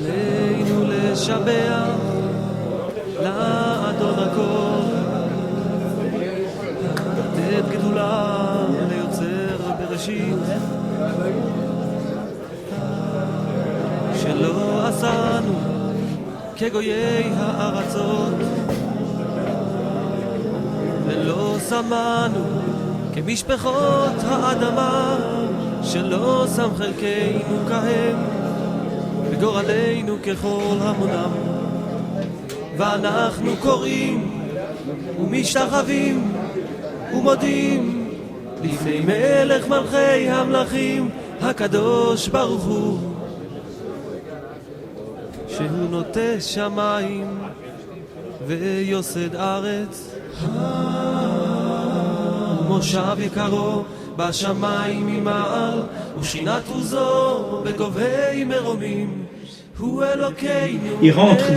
עלינו לשבח לאדון הכל, לתת גדולה ליוצר בראשית, שלא עשנו כגויי הארצות, ולא שמנו כמשפחות האדמה, שלא שם חלקנו כהם וגורלנו ככל המונם. ואנחנו קוראים ומשתחווים ומודים לפני מלך מלכי המלכים הקדוש ברוך הוא, שהוא נוטה שמיים ויוסד ארץ, מושב יקרו בשמיים ממעל, ושכינת עוזו בגובהי מרומים. Ils rentrent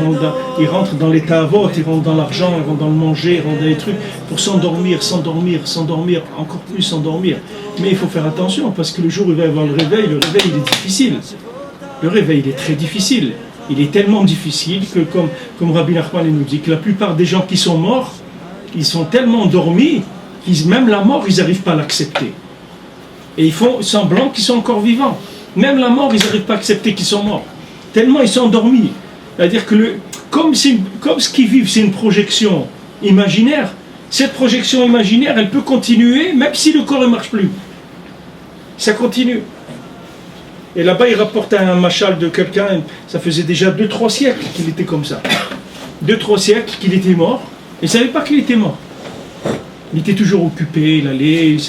dans les tavotes, ils rentrent dans l'argent, ils rentrent dans le manger, ils rentrent dans les trucs pour s'endormir, encore plus s'endormir. Mais il faut faire attention parce que le jour où il va y avoir le réveil il est difficile. Le réveil il est très difficile. Il est tellement difficile que comme Rabbi Nachman nous dit que la plupart des gens qui sont morts, ils sont tellement endormis qu'ils même la mort ils n'arrivent pas à l'accepter. Et ils font semblant qu'ils sont encore vivants. Même la mort ils n'arrivent pas à accepter qu'ils sont morts. Tellement ils sont endormis. C'est-à-dire que comme ce qu'ils vivent c'est une projection imaginaire, cette projection imaginaire elle peut continuer même si le corps ne marche plus. Ça continue. Et là-bas il rapporte un machal de quelqu'un, ça faisait déjà 2-3 siècles qu'il était comme ça. 2-3 siècles qu'il était mort, et il ne savait pas qu'il était mort. Il était toujours occupé, il allait, il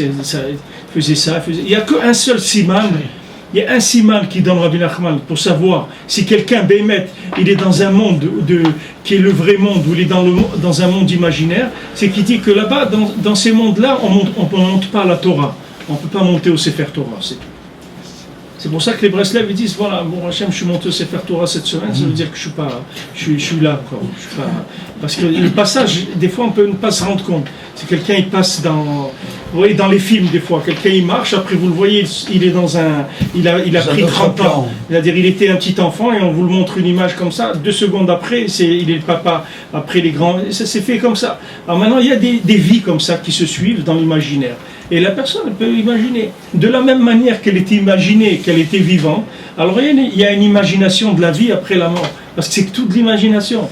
faisait ça. Il n'y a qu'un seul siman. Il y a un siman qui donne Rabbi Nachman pour savoir si quelqu'un, Bémet, il est dans un monde qui est le vrai monde ou il est dans un monde imaginaire, c'est qu'il dit que là-bas, dans ces mondes-là, on ne monte pas à la Torah. On ne peut pas monter au Sefer Torah, c'est tout. C'est pour ça que les Breslev ils disent voilà, bon Hachem, je suis monté au Sefer Torah cette semaine, ça veut dire que je suis là encore. Parce que le passage, des fois on peut ne pas se rendre compte. C'est quelqu'un il passe vous voyez dans les films des fois, quelqu'un il marche, après vous le voyez, il est il a pris 30 ans. C'est-à-dire il était un petit enfant et on vous le montre une image comme ça, 2 secondes après, il est le papa, après les grands, ça s'est fait comme ça. Alors maintenant il y a des vies comme ça qui se suivent dans l'imaginaire. Et la personne elle peut imaginer. De la même manière qu'elle était imaginée, qu'elle était vivante, alors il y a une imagination de la vie après la mort. Parce que c'est que toute l'imagination.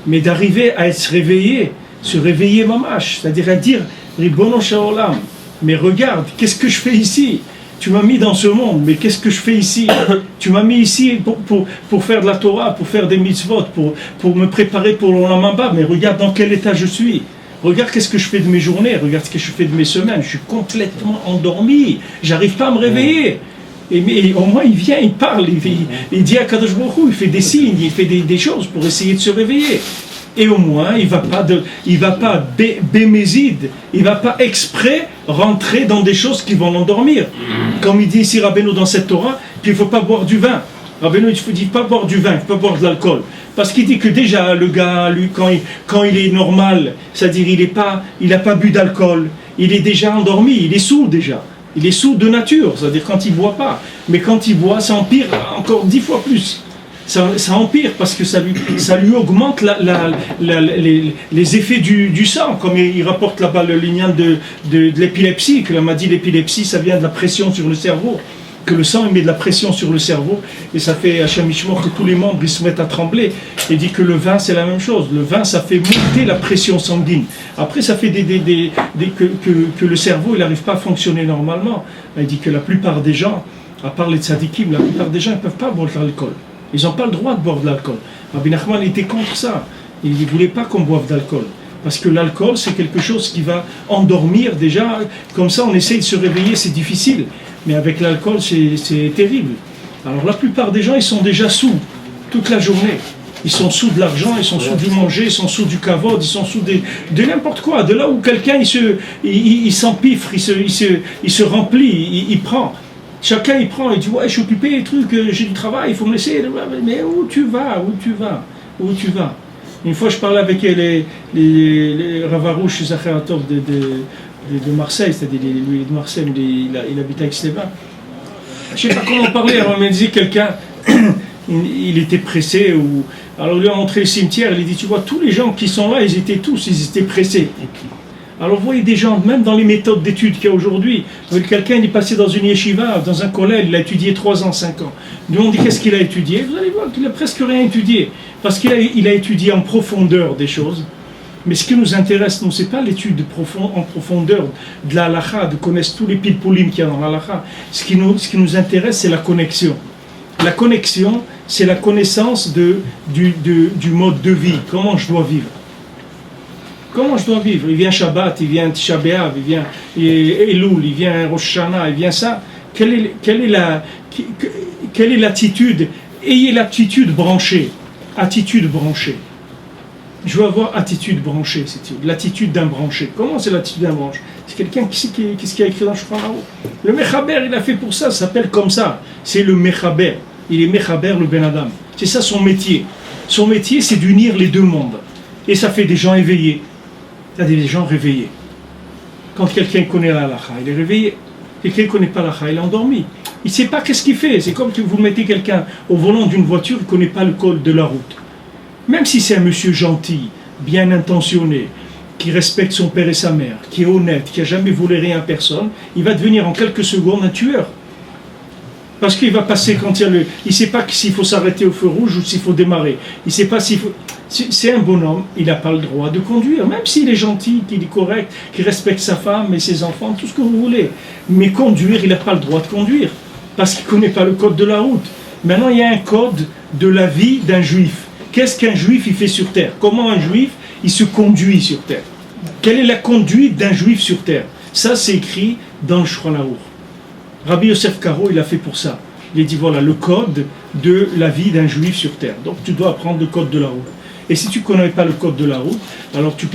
Mais d'arriver à se réveiller mamash, c'est-à-dire à dire Ribono Shaolam, mais regarde, qu'est-ce que je fais ici? Tu m'as mis dans ce monde, mais qu'est-ce que je fais ici? Tu m'as mis ici pour faire de la Torah, pour faire des mitzvot, pour me préparer pour l'Olam Haba, mais regarde dans quel état je suis. Regarde qu'est-ce que je fais de mes journées, regarde ce que je fais de mes semaines, je suis complètement endormi, j'arrive pas à me réveiller. Et au moins il vient, il parle, il dit à Kadosh Baruch Hu, il fait des signes, il fait des choses pour essayer de se réveiller. Et au moins il va pas bémézide, il va pas exprès rentrer dans des choses qui vont l'endormir. Comme il dit ici Rabbeinu dans cette Torah, qu'il ne faut pas boire du vin. Rabbeinu il ne dit pas boire du vin, il ne faut pas boire de l'alcool. Parce qu'il dit que déjà le gars, lui, quand il est normal, c'est-à-dire il n'a pas bu d'alcool, il est déjà endormi, il est sourd déjà. Il est sourd de nature, c'est-à-dire quand il ne boit pas. Mais quand il boit, ça empire encore 10 fois plus. Ça empire parce que ça lui augmente les effets du sang, comme il rapporte là-bas le lien de l'épilepsie, que l'on m'a dit l'épilepsie, ça vient de la pression sur le cerveau. Que le sang il met de la pression sur le cerveau et ça fait Hachem Ishmor que tous les membres ils se mettent à trembler. Il dit que le vin c'est la même chose, le vin ça fait monter la pression sanguine, après ça fait que le cerveau il n'arrive pas à fonctionner normalement. Il dit que la plupart des gens, à part les tzadikim, la plupart des gens ne peuvent pas boire de l'alcool, ils n'ont pas le droit de boire de l'alcool. Rabbi Nachman était contre ça, il ne voulait pas qu'on boive d'alcool. Parce que l'alcool, c'est quelque chose qui va endormir déjà. Comme ça, on essaye de se réveiller, c'est difficile. Mais avec l'alcool, c'est terrible. Alors la plupart des gens, ils sont déjà sous toute la journée. Ils sont sous de l'argent, ils sont sous du manger, ils sont sous du kavod, ils sont sous de n'importe quoi. De là où quelqu'un, il s'empiffre, il se remplit, il prend. Chacun, il prend, il dit, ouais, je suis occupé, j'ai du travail, il faut me laisser. Mais où tu vas? Une fois, je parlais avec les Ravarouche Zacharatov de Marseille, c'est-à-dire lui de Marseille, il habitait avec Stéphane. Je ne sais pas comment parler, alors il me disait quelqu'un, il était pressé. Alors il a montré le cimetière, il a dit, tu vois, tous les gens qui sont là, ils étaient pressés. Alors vous voyez des gens, même dans les méthodes d'études qu'il y a aujourd'hui, quelqu'un est passé dans une yeshiva, dans un collège, il a étudié 3 ans, 5 ans. Nous on dit qu'est-ce qu'il a étudié, vous allez voir qu'il a presque rien étudié, parce qu'il a étudié en profondeur des choses. Mais ce qui nous intéresse, nous, c'est pas l'étude en profondeur de la halakha, de connaître tous les pilpoulim qu'il y a dans la halakha. Ce qui nous intéresse, c'est la connexion. La connexion, c'est la connaissance du mode de vie, comment je dois vivre. Comment je dois vivre? Il vient Shabbat, il vient Tisha B'Av, il vient Elul, il vient Rosh Hashanah, il vient ça. Quelle est l'attitude? Ayez l'attitude branchée. Attitude branchée. Je veux avoir attitude branchée, c'est l'attitude d'un branché. Comment c'est l'attitude d'un branché? C'est quelqu'un qui qu'est-ce qu'il a écrit dans Shulchan Aruch. Le Mechaber, il a fait pour ça s'appelle comme ça. C'est le Mechaber. Il est Mechaber, le Ben Adam. C'est ça son métier. Son métier, c'est d'unir les deux mondes. Et ça fait des gens éveillés. C'est-à-dire des gens réveillés. Quand quelqu'un connaît la halakha, il est réveillé. Quelqu'un ne connaît pas la halakha, il est endormi. Il ne sait pas qu'est-ce qu'il fait. C'est comme que vous mettez quelqu'un au volant d'une voiture, il ne connaît pas le code de la route. Même si c'est un monsieur gentil, bien intentionné, qui respecte son père et sa mère, qui est honnête, qui n'a jamais volé rien à personne, il va devenir en quelques secondes un tueur. Parce qu'il va passer quand il y a il ne sait pas s'il faut s'arrêter au feu rouge ou s'il faut démarrer. Il ne sait pas s'il faut... C'est un bonhomme, il n'a pas le droit de conduire, même s'il est gentil, qu'il est correct, qu'il respecte sa femme et ses enfants, tout ce que vous voulez. Mais conduire, il n'a pas le droit de conduire, parce qu'il ne connaît pas le code de la route. Maintenant, il y a un code de la vie d'un juif. Qu'est-ce qu'un juif il fait sur terre? Comment un juif il se conduit sur terre? Quelle est la conduite d'un juif sur terre? Ça, c'est écrit dans le Shulchan Aruch. Rabbi Yosef Karo, il a fait pour ça. Il a dit voilà le code de la vie d'un juif sur terre. Donc tu dois apprendre le code de la route. Et si tu ne connais pas le code de la route, alors tu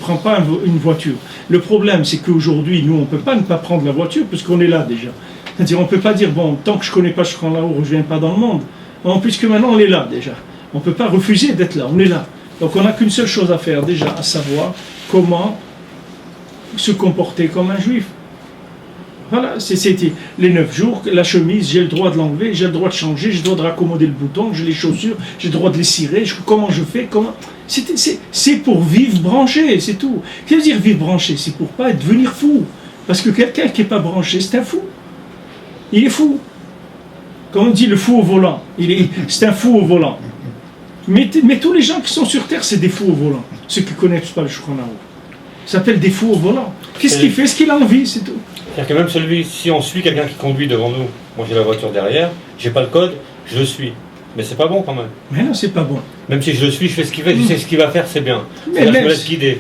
prends pas une voiture. Le problème, c'est qu'aujourd'hui, nous, on ne peut pas ne pas prendre la voiture puisqu'on est là déjà. C'est-à-dire, on ne peut pas dire bon, tant que je ne connais pas Shulchan Aruch, je ne viens pas dans le monde. Non, puisque maintenant on est là déjà. On ne peut pas refuser d'être là, on est là. Donc on n'a qu'une seule chose à faire déjà, à savoir comment se comporter comme un juif. Voilà, c'était les 9 jours, la chemise, j'ai le droit de l'enlever, j'ai le droit de changer, j'ai le droit de raccommoder le bouton, j'ai les chaussures, j'ai le droit de les cirer, comment je fais, comment... C'est pour vivre branché, c'est tout. Qu'est-ce que dire vivre branché? C'est pour pas devenir fou. Parce que quelqu'un qui n'est pas branché, c'est un fou. Il est fou. Comme on dit le fou au volant, c'est un fou au volant. Mais tous les gens qui sont sur Terre, c'est des fous au volant. Ceux qui ne connaissent pas le Shulchan Aruch. Ça s'appelle des fous au volant. Qu'est-ce qu'il fait? Ce qu'il a envie, c'est tout. C'est-à-dire que même si on suit quelqu'un qui conduit devant nous, moi j'ai la voiture derrière, j'ai pas le code, je le suis. Mais c'est pas bon quand même. Mais non, c'est pas bon. Même si je le suis, je fais ce qu'il fait, je sais ce qu'il va faire, c'est bien. Mais je me laisse guider.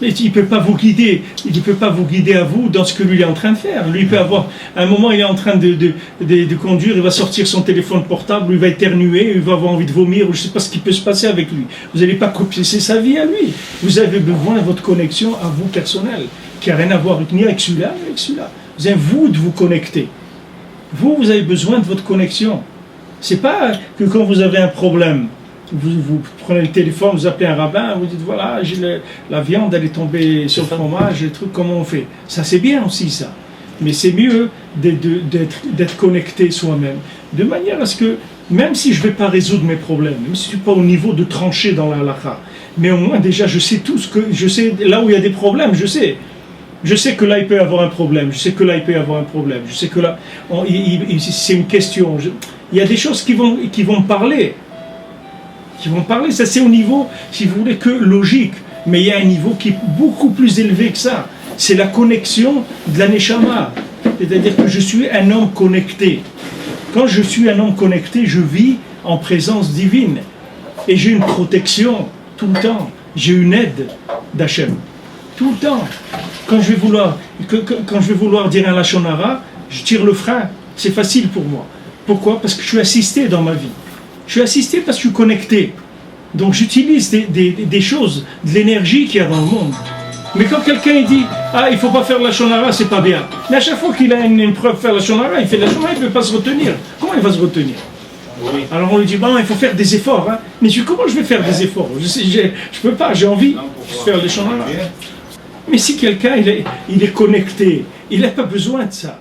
Mais il ne peut pas vous guider. Il ne peut pas vous guider à vous dans ce que lui est en train de faire. Lui, il peut avoir... À un moment, il est en train de conduire, il va sortir son téléphone portable, il va éternuer, il va avoir envie de vomir, ou je ne sais pas ce qui peut se passer avec lui. Vous n'allez pas copier, c'est sa vie à lui. Vous avez besoin de votre connexion à vous personnelle, qui n'a rien à voir ni avec celui-là, ni avec celui-là. Vous avez vous de vous connecter. Vous avez besoin de votre connexion. C'est pas que quand vous avez un problème, vous prenez le téléphone, vous appelez un rabbin, vous dites voilà, la viande elle est tombée sur le fromage, le truc, comment on fait? Ça c'est bien aussi ça. Mais c'est mieux d'être connecté soi-même. De manière à ce que, même si je ne vais pas résoudre mes problèmes, même si je ne suis pas au niveau de trancher dans la halakha, mais au moins déjà je sais tout ce que. Je sais là où il y a des problèmes, je sais. Je sais que là il peut y avoir un problème, je sais que là il peut y avoir un problème, je sais que là c'est une question. Il y a des choses qui vont parler. Ça c'est au niveau, si vous voulez, que logique, mais il y a un niveau qui est beaucoup plus élevé que ça, c'est la connexion de la Neshama, c'est-à-dire que je suis un homme connecté. Quand je suis un homme connecté, je vis en présence divine, et j'ai une protection tout le temps, j'ai une aide d'Hachem, tout le temps. Quand je vais vouloir dire un Lachon Hara, je tire le frein, c'est facile pour moi. Pourquoi? Parce que je suis assisté dans ma vie. Je suis assisté parce que je suis connecté. Donc j'utilise des choses, de l'énergie qu'il y a dans le monde. Mais quand quelqu'un dit « Ah, il ne faut pas faire la Lachon Hara, c'est pas bien ». Mais à chaque fois qu'il a une preuve de faire la Lachon Hara, il fait la Lachon Hara, il ne peut pas se retenir. Comment il va se retenir? Oui. Alors on lui dit « Bon, il faut faire des efforts. Hein. » Mais comment je vais faire des efforts? Je ne peux pas, j'ai envie de faire la Lachon Hara. Mais si quelqu'un il est connecté, il n'a pas besoin de ça.